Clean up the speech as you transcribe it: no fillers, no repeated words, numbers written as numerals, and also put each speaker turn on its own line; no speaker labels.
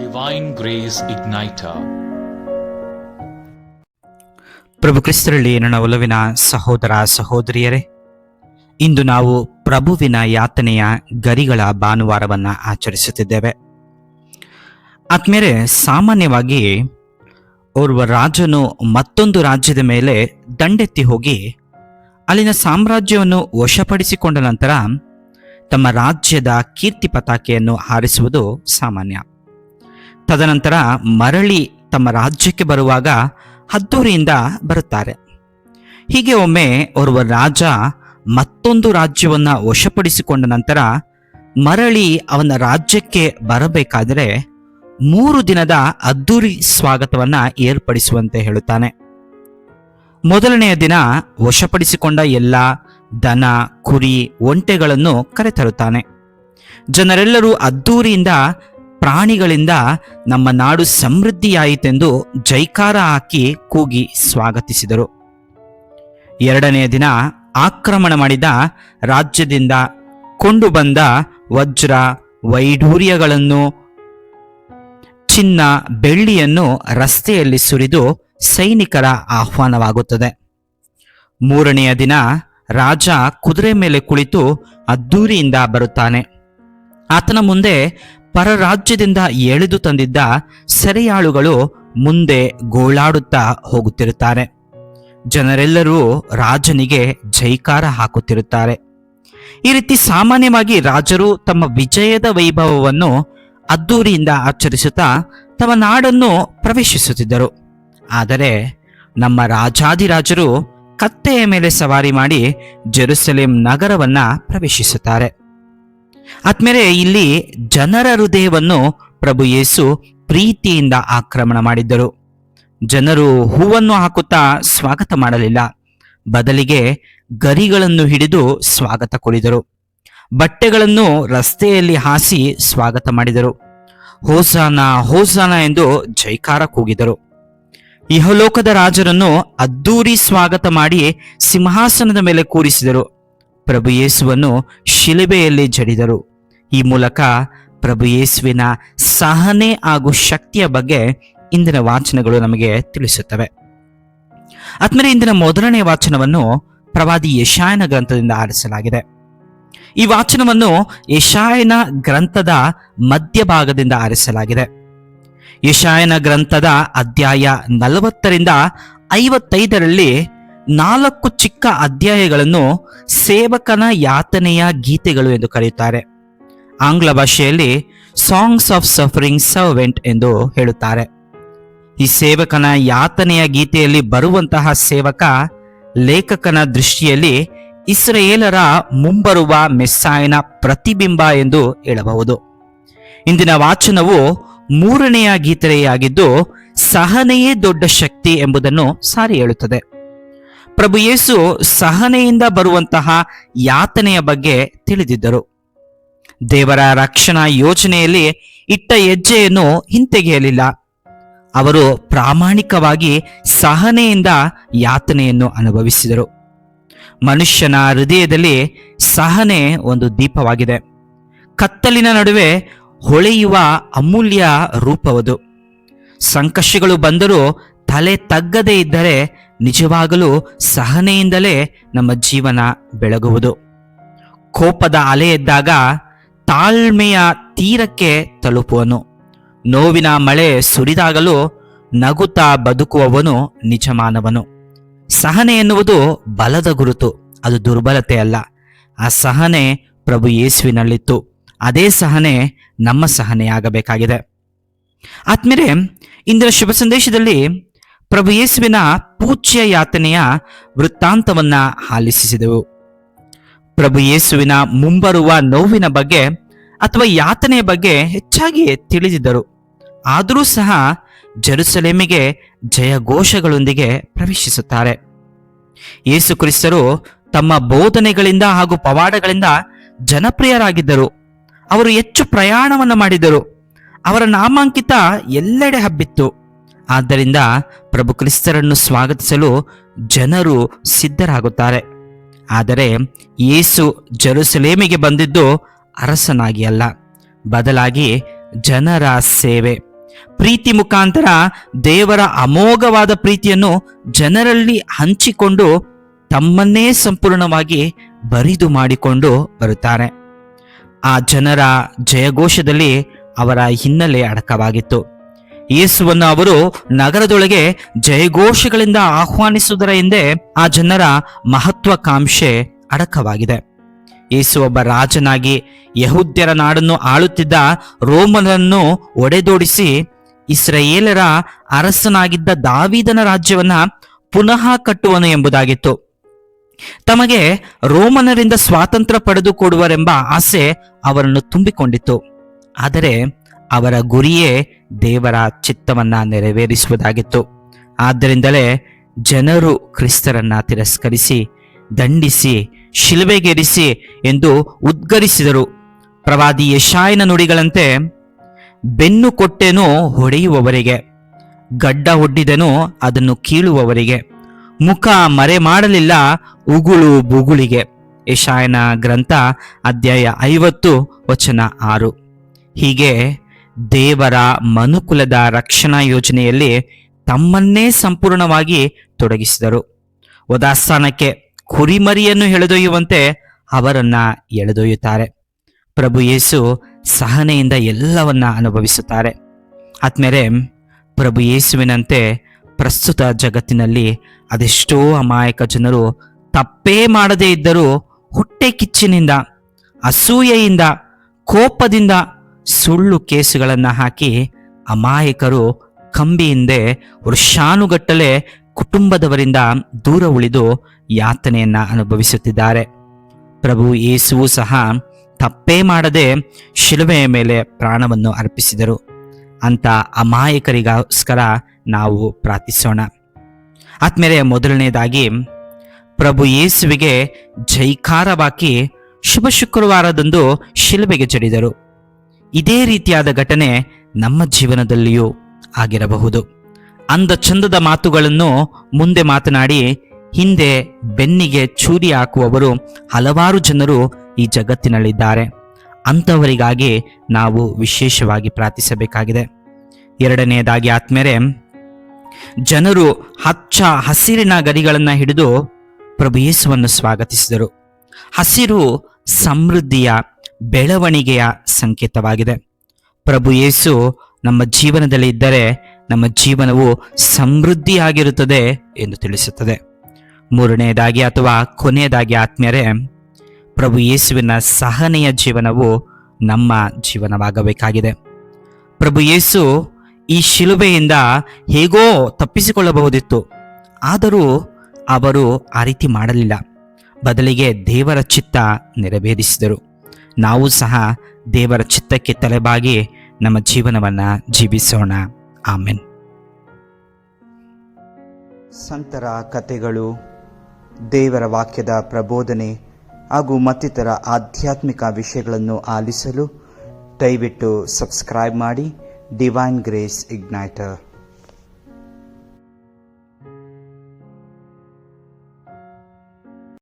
Divine Grace Igniter.
ಪ್ರಭು ಕ್ರಿಸ್ತರಲ್ಲಿ ನನ್ನ ಒಲವಿನ ಸಹೋದರ ಸಹೋದರಿಯರೇ, ಇಂದು ನಾವು ಪ್ರಭುವಿನ ಯಾತನೆಯ ಗರಿಗಳ ಭಾನುವಾರವನ್ನು ಆಚರಿಸುತ್ತಿದ್ದೇವೆ. ಆದ್ಮೇಲೆ ಸಾಮಾನ್ಯವಾಗಿ ಓರ್ವ ರಾಜನು ಮತ್ತೊಂದು ರಾಜ್ಯದ ಮೇಲೆ ದಂಡೆತ್ತಿ ಹೋಗಿ ಅಲ್ಲಿನ ಸಾಮ್ರಾಜ್ಯವನ್ನು ವಶಪಡಿಸಿಕೊಂಡ ನಂತರ ತಮ್ಮ ರಾಜ್ಯದ ಕೀರ್ತಿ ಪತಾಕೆಯನ್ನು ಹಾರಿಸುವುದು ಸಾಮಾನ್ಯ. ತದನಂತರ ಮರಳಿ ತಮ್ಮ ರಾಜ್ಯಕ್ಕೆ ಬರುವಾಗ ಅದ್ದೂರಿಯಿಂದ ಬರುತ್ತಾರೆ. ಹೀಗೆ ಒಮ್ಮೆ ಓರ್ವ ರಾಜ ಮತ್ತೊಂದು ರಾಜ್ಯವನ್ನು ವಶಪಡಿಸಿಕೊಂಡ ನಂತರ ಮರಳಿ ಅವನ ರಾಜ್ಯಕ್ಕೆ ಬರಬೇಕಾದರೆ 3 ದಿನದ ಅದ್ದೂರಿ ಸ್ವಾಗತವನ್ನ ಏರ್ಪಡಿಸುವಂತೆ ಹೇಳುತ್ತಾನೆ. ಮೊದಲನೆಯ ದಿನ ವಶಪಡಿಸಿಕೊಂಡ ಎಲ್ಲ ದನ, ಕುರಿ, ಒಂಟೆಗಳನ್ನು ಕರೆತರುತ್ತಾನೆ. ಜನರೆಲ್ಲರೂ ಅದ್ದೂರಿಯಿಂದ ಪ್ರಾಣಿಗಳಿಂದ ನಮ್ಮ ನಾಡು ಸಮೃದ್ಧಿಯಾಯಿತೆಂದು ಜೈಕಾರ ಹಾಕಿ ಕೂಗಿ ಸ್ವಾಗತಿಸಿದರು. ಎರಡನೆಯ ದಿನ ಆಕ್ರಮಣ ಮಾಡಿದ ರಾಜ್ಯದಿಂದ ಕೊಂಡು ಬಂದ ವಜ್ರ, ವೈಢೂರ್ಯಗಳನ್ನು, ಚಿನ್ನ, ಬೆಳ್ಳಿಯನ್ನು ರಸ್ತೆಯಲ್ಲಿ ಸುರಿದು ಸೈನಿಕರ ಆಹ್ವಾನವಾಗುತ್ತದೆ. ಮೂರನೆಯ ದಿನ ರಾಜ ಕುದುರೆ ಮೇಲೆ ಕುಳಿತು ಅದ್ದೂರಿಯಿಂದ ಬರುತ್ತಾನೆ. ಆತನ ಮುಂದೆ ಪರ ರಾಜ್ಯದಿಂದ ಎಳೆದು ತಂದಿದ್ದ ಸೆರೆಯಾಳುಗಳು ಮುಂದೆ ಗೋಳಾಡುತ್ತಾ ಹೋಗುತ್ತಿರುತ್ತಾರೆ. ಜನರೆಲ್ಲರೂ ರಾಜನಿಗೆ ಜೈಕಾರ ಹಾಕುತ್ತಿರುತ್ತಾರೆ. ಈ ರೀತಿ ಸಾಮಾನ್ಯವಾಗಿ ರಾಜರು ತಮ್ಮ ವಿಜಯದ ವೈಭವವನ್ನು ಅದ್ದೂರಿಯಿಂದ ಆಚರಿಸುತ್ತಾ ತಮ್ಮ ನಾಡನ್ನು ಪ್ರವೇಶಿಸುತ್ತಿದ್ದರು. ಆದರೆ ನಮ್ಮ ರಾಜಾದಿರಾಜರು ಕತ್ತೆಯ ಮೇಲೆ ಸವಾರಿ ಮಾಡಿ ಜೆರುಸಲೇಂ ನಗರವನ್ನ ಪ್ರವೇಶಿಸುತ್ತಾರೆ. ಆದ್ಮೇಲೆ ಇಲ್ಲಿ ಜನರ ಹೃದಯವನ್ನು ಪ್ರಭು ಯೇಸು ಪ್ರೀತಿಯಿಂದ ಆಕ್ರಮಣ ಮಾಡಿದ್ದರು. ಜನರು ಹೂವನ್ನು ಹಾಕುತ್ತಾ ಸ್ವಾಗತ ಮಾಡಲಿಲ್ಲ, ಬದಲಿಗೆ ಗರಿಗಳನ್ನು ಹಿಡಿದು ಸ್ವಾಗತ ಕೋರಿದರು. ಬಟ್ಟೆಗಳನ್ನು ರಸ್ತೆಯಲ್ಲಿ ಹಾಸಿ ಸ್ವಾಗತ ಮಾಡಿದರು. ಹೋಸಾನ ಹೋಸಾನ ಎಂದು ಜೈಕಾರ ಕೂಗಿದರು. ಇಹಲೋಕದ ರಾಜರನ್ನು ಅದ್ದೂರಿ ಸ್ವಾಗತ ಮಾಡಿ ಸಿಂಹಾಸನದ ಮೇಲೆ ಕೂರಿಸಿದರು. ಪ್ರಭು ಯೇಸುವನ್ನು ಶಿಲುಬೆಯಲ್ಲಿ ಜಡಿದರು. ಈ ಮೂಲಕ ಪ್ರಭು ಯೇಸುವಿನ ಸಹನೆ ಹಾಗೂ ಶಕ್ತಿಯ ಬಗ್ಗೆ ಇಂದಿನ ವಾಚನಗಳು ನಮಗೆ ತಿಳಿಸುತ್ತವೆ. ಆದ್ಮೇಲೆ ಇಂದಿನ ಮೊದಲನೇ ವಾಚನವನ್ನು ಪ್ರವಾದಿ ಯೆಶಾಯನ ಗ್ರಂಥದಿಂದ ಆರಿಸಲಾಗಿದೆ. ಈ ವಾಚನವನ್ನು ಯೆಶಾಯನ ಗ್ರಂಥದ ಮಧ್ಯಭಾಗದಿಂದ ಆರಿಸಲಾಗಿದೆ. ಯೆಶಾಯನ ಗ್ರಂಥದ ಅಧ್ಯಾಯ 40ರಿಂದ 55ರಲ್ಲಿ 4 ಚಿಕ್ಕ ಅಧ್ಯಾಯಗಳನ್ನು ಸೇವಕನ ಯಾತನೆಯ ಗೀತೆಗಳು ಎಂದು ಕರೆಯುತ್ತಾರೆ. ಆಂಗ್ಲ ಭಾಷೆಯಲ್ಲಿ ಸಾಂಗ್ಸ್ ಆಫ್ ಸಫರಿಂಗ್ ಸರ್ವೆಂಟ್ ಎಂದು ಹೇಳುತ್ತಾರೆ. ಈ ಸೇವಕನ ಯಾತನೆಯ ಗೀತೆಯಲ್ಲಿ ಬರುವಂತಹ ಸೇವಕ ಲೇಖಕನ ದೃಷ್ಟಿಯಲ್ಲಿ ಇಸ್ರಾಯೇಲರ ಮುಂಬರುವ ಮೆಸ್ಸಾಯನ ಪ್ರತಿಬಿಂಬ ಎಂದು ಹೇಳಬಹುದು. ಇಂದಿನ ವಾಚನವು 3ನೆಯ ಗೀತೆಯಾಗಿದ್ದು ಸಹನೆಯೇ ದೊಡ್ಡ ಶಕ್ತಿ ಎಂಬುದನ್ನು ಸಾರಿ ಹೇಳುತ್ತದೆ. ಪ್ರಭು ಯೇಸು ಸಹನೆಯಿಂದ ಬರುವಂತಹ ಯಾತನೆಯ ಬಗ್ಗೆ ತಿಳಿದಿದ್ದರು. ದೇವರ ರಕ್ಷಣಾ ಯೋಜನೆಯಲ್ಲಿ ಇಟ್ಟ ಹೆಜ್ಜೆಯನ್ನು ಹಿಂತೆಗೆಯಲಿಲ್ಲ. ಅವರು ಪ್ರಾಮಾಣಿಕವಾಗಿ ಸಹನೆಯಿಂದ ಯಾತನೆಯನ್ನು ಅನುಭವಿಸಿದರು. ಮನುಷ್ಯನ ಹೃದಯದಲ್ಲಿ ಸಹನೆ ಒಂದು ದೀಪವಾಗಿದೆ. ಕತ್ತಲಿನ ನಡುವೆ ಹೊಳೆಯುವ ಅಮೂಲ್ಯ ರೂಪವದು. ಸಂಕಷ್ಟಗಳು ಬಂದರೂ ತಲೆ ತಗ್ಗದೇ ಇದ್ದರೆ ನಿಜವಾಗಲೂ ಸಹನೆಯಿಂದಲೇ ನಮ್ಮ ಜೀವನ ಬೆಳಗುವುದು. ಕೋಪದ ಅಲೆ ಎದ್ದಾಗ ತಾಳ್ಮೆಯ ತೀರಕ್ಕೆ ತಲುಪುವನು. ನೋವಿನ ಮಳೆ ಸುರಿದಾಗಲೂ ನಗುತ್ತಾ ಬದುಕುವವನು ನಿಜಮಾನವನು. ಸಹನೆ ಎನ್ನುವುದು ಬಲದ ಗುರುತು, ಅದು ದುರ್ಬಲತೆ ಅಲ್ಲ. ಆ ಸಹನೆ ಪ್ರಭು ಯೇಸುವಿನಲ್ಲಿತ್ತು. ಅದೇ ಸಹನೆ ನಮ್ಮ ಸಹನೆಯಾಗಬೇಕಾಗಿದೆ. ಆದ್ಮೇಲೆ ಇಂದಿನ ಶುಭ ಸಂದೇಶದಲ್ಲಿ ಪ್ರಭು ಯೇಸುವಿನ ಪೂಜ್ಯ ಯಾತನೆಯ ವೃತ್ತಾಂತವನ್ನ ಆಲಿಸಿದೆವು. ಪ್ರಭು ಯೇಸುವಿನ ಮುಂಬರುವ ನೋವಿನ ಬಗ್ಗೆ ಅಥವಾ ಯಾತನೆಯ ಬಗ್ಗೆ ಹೆಚ್ಚಾಗಿ ತಿಳಿದಿದ್ದರು. ಆದರೂ ಸಹ ಜೆರುಸಲೇಮಿಗೆ ಜಯಘೋಷಗಳೊಂದಿಗೆ ಪ್ರವೇಶಿಸುತ್ತಾರೆ. ಯೇಸು ಕ್ರಿಸ್ತರು ತಮ್ಮ ಬೋಧನೆಗಳಿಂದ ಹಾಗೂ ಪವಾಡಗಳಿಂದ ಜನಪ್ರಿಯರಾಗಿದ್ದರು. ಅವರು ಹೆಚ್ಚು ಪ್ರಯಾಣವನ್ನು ಮಾಡಿದರು. ಅವರ ನಾಮಾಂಕಿತ ಎಲ್ಲೆಡೆ ಹಬ್ಬಿತ್ತು. ಆದ್ದರಿಂದ ಪ್ರಭು ಕ್ರಿಸ್ತರನ್ನು ಸ್ವಾಗತಿಸಲು ಜನರು ಸಿದ್ಧರಾಗುತ್ತಾರೆ. ಆದರೆ ಯೇಸು ಜೆರುಸಲೇಮಿಗೆ ಬಂದಿದ್ದು ಅರಸನಾಗಿ ಅಲ್ಲ, ಬದಲಾಗಿ ಜನರ ಸೇವೆ ಪ್ರೀತಿ ಮುಖಾಂತರ ದೇವರ ಅಮೋಘವಾದ ಪ್ರೀತಿಯನ್ನು ಜನರಲ್ಲಿ ಹಂಚಿಕೊಂಡು ತಮ್ಮನ್ನೇ ಸಂಪೂರ್ಣವಾಗಿ ಬರಿದು ಮಾಡಿಕೊಂಡು ಬರುತ್ತಾರೆ. ಆ ಜನರ ಜಯಘೋಷದಲ್ಲಿ ಅವರ ಹಿನ್ನೆಲೆ ಅಡಕವಾಗಿತ್ತು. ಯೇಸುವನ್ನು ಅವರು ನಗರದೊಳಗೆ ಜಯಘೋಷಗಳಿಂದ ಆಹ್ವಾನಿಸುವುದರ ಹಿಂದೆ ಆ ಜನರ ಮಹತ್ವಾಕಾಂಕ್ಷೆ ಅಡಕವಾಗಿದೆ. ಯೇಸು ಒಬ್ಬ ರಾಜನಾಗಿ ಯಹೂದ್ಯರ ನಾಡನ್ನು ಆಳುತ್ತಿದ್ದ ರೋಮನನ್ನು ಒಡೆದೋಡಿಸಿ ಇಸ್ರಾಯೇಲರ ಅರಸನಾಗಿದ್ದ ದಾವೀದನ ರಾಜ್ಯವನ್ನ ಪುನಃ ಕಟ್ಟುವನು ಎಂಬುದಾಗಿತ್ತು. ತಮಗೆ ರೋಮನರಿಂದ ಸ್ವಾತಂತ್ರ್ಯ ಪಡೆದುಕೊಡುವರೆಂಬ ಆಸೆ ಅವರನ್ನು ತುಂಬಿಕೊಂಡಿತ್ತು. ಆದರೆ ಅವರ ಗುರಿಯೇ ದೇವರ ಚಿತ್ತವನ್ನ ನೆರವೇರಿಸುವುದಾಗಿತ್ತು. ಆದ್ದರಿಂದಲೇ ಜನರು ಕ್ರಿಸ್ತರನ್ನ ತಿರಸ್ಕರಿಸಿ, ದಂಡಿಸಿ, ಶಿಲುಬೆಗೇರಿಸಿ ಎಂದು ಉದ್ಗರಿಸಿದರು. ಪ್ರವಾದಿ ಯೆಶಾಯನ ನುಡಿಗಳಂತೆ, ಬೆನ್ನು ಕೊಟ್ಟೆನೋ ಹೊಡೆಯುವವರಿಗೆ, ಗಡ್ಡ ಒಡ್ಡಿದೆನೋ ಅದನ್ನು ಕೀಳುವವರಿಗೆ, ಮುಖ ಮರೆ ಮಾಡಲಿಲ್ಲ ಉಗುಳು ಬುಗುಳಿಗೆ. ಯೆಶಾಯನ ಗ್ರಂಥ ಅಧ್ಯಾಯ 50 ವಚನ 6. ಹೀಗೆ ದೇವರ ಮನುಕುಲದ ರಕ್ಷಣಾ ಯೋಜನೆಯಲ್ಲಿ ತಮ್ಮನ್ನೇ ಸಂಪೂರ್ಣವಾಗಿ ತೊಡಗಿಸಿದರು. ವಧಾಸ್ಥಾನಕ್ಕೆ ಕುರಿಮರಿಯನ್ನು ಎಳೆದೊಯ್ಯುವಂತೆ ಅವರನ್ನ ಎಳೆದೊಯ್ಯುತ್ತಾರೆ. ಪ್ರಭು ಯೇಸು ಸಹನೆಯಿಂದ ಎಲ್ಲವನ್ನ ಅನುಭವಿಸುತ್ತಾರೆ. ಆದ್ಮೇಲೆ ಪ್ರಭು ಯೇಸುವಿನಂತೆ ಪ್ರಸ್ತುತ ಜಗತ್ತಿನಲ್ಲಿ ಅದೆಷ್ಟೋ ಅಮಾಯಕ ಜನರು ತಪ್ಪೇ ಮಾಡದೇ ಇದ್ದರೂ ಹೊಟ್ಟೆ ಕಿಚ್ಚಿನಿಂದ, ಅಸೂಯೆಯಿಂದ, ಕೋಪದಿಂದ ಸುಳ್ಳು ಕೇಸುಗಳನ್ನು ಹಾಕಿ ಅಮಾಯಕರು ಕಂಬಿ ಹಿಂದೆ ವರ್ಷಾನುಗಟ್ಟಲೆ ಕುಟುಂಬದವರಿಂದ ದೂರ ಉಳಿದು ಯಾತನೆಯನ್ನ ಅನುಭವಿಸುತ್ತಿದ್ದಾರೆ. ಪ್ರಭು ಯೇಸುವು ಸಹ ತಪ್ಪೇ ಮಾಡದೆ ಶಿಲುಬೆಯ ಮೇಲೆ ಪ್ರಾಣವನ್ನು ಅರ್ಪಿಸಿದರು. ಅಂತ ಅಮಾಯಕರಿಗೋಸ್ಕರ ನಾವು ಪ್ರಾರ್ಥಿಸೋಣ. ಆದ್ಮೇಲೆ ಮೊದಲನೇದಾಗಿ ಪ್ರಭು ಯೇಸುವಿಗೆ ಜೈಕಾರವಾಕಿ ಶುಭ ಶುಕ್ರವಾರದಂದು ಶಿಲುಬೆಗೆ ಜಡಿದರು. ಇದೇ ರೀತಿಯಾದ ಘಟನೆ ನಮ್ಮ ಜೀವನದಲ್ಲಿಯೂ ಆಗಿರಬಹುದು. ಅಂದ ಚಂದದ ಮಾತುಗಳನ್ನು ಮುಂದೆ ಮಾತನಾಡಿ ಹಿಂದೆ ಬೆನ್ನಿಗೆ ಚೂರಿ ಹಾಕುವವರು ಹಲವಾರು ಜನರು ಈ ಜಗತ್ತಿನಲ್ಲಿದ್ದಾರೆ. ಅಂಥವರಿಗಾಗಿ ನಾವು ವಿಶೇಷವಾಗಿ ಪ್ರಾರ್ಥಿಸಬೇಕಾಗಿದೆ. ಎರಡನೆಯದಾಗಿ ಆದ್ಮೇಲೆ ಜನರು ಹಚ್ಚ ಹಸಿರಿನ ಗರಿಗಳನ್ನು ಹಿಡಿದು ಪ್ರಭು ಯೇಸುವನ್ನು ಸ್ವಾಗತಿಸಿದರು. ಹಸಿರು ಸಮೃದ್ಧಿಯ, ಬೆಳವಣಿಗೆಯ ಸಂಕೇತವಾಗಿದೆ. ಪ್ರಭು ಯೇಸು ನಮ್ಮ ಜೀವನದಲ್ಲಿ ಇದ್ದರೆ ನಮ್ಮ ಜೀವನವು ಸಮೃದ್ಧಿಯಾಗಿರುತ್ತದೆ ಎಂದು ತಿಳಿಸುತ್ತದೆ. ಮೂರನೆಯದಾಗಿ ಅಥವಾ ಕೊನೆಯದಾಗಿ ಆತ್ಮೀಯರೇ, ಪ್ರಭು ಯೇಸುವಿನ ಸಹನೆಯ ಜೀವನವು ನಮ್ಮ ಜೀವನವಾಗಬೇಕಾಗಿದೆ. ಪ್ರಭು ಯೇಸು ಈ ಶಿಲುಬೆಯಿಂದ ಹೇಗೋ ತಪ್ಪಿಸಿಕೊಳ್ಳಬಹುದಿತ್ತು, ಆದರೂ ಅವರು ಆ ರೀತಿ ಮಾಡಲಿಲ್ಲ. ಬದಲಿಗೆ ದೇವರ ಚಿತ್ತ ನೆರವೇರಿಸಿದರು. ನಾವು ಸಹ ದೇವರ ಚಿತ್ತಕ್ಕೆ ತಲೆಬಾಗಿ ನಮ್ಮ ಜೀವನವನ್ನು ಜೀವಿಸೋಣ. ಆಮೆನ್. ಸಂತರ ಕಥೆಗಳು, ದೇವರ ವಾಕ್ಯದ ಪ್ರಬೋಧನೆ ಹಾಗೂ ಮತ್ತಿತರ ಆಧ್ಯಾತ್ಮಿಕ ವಿಷಯಗಳನ್ನು ಆಲಿಸಲು ದಯವಿಟ್ಟು ಸಬ್ಸ್ಕ್ರೈಬ್ ಮಾಡಿ ಡಿವೈನ್ ಗ್ರೇಸ್ ಇಗ್ನೈಟರ್.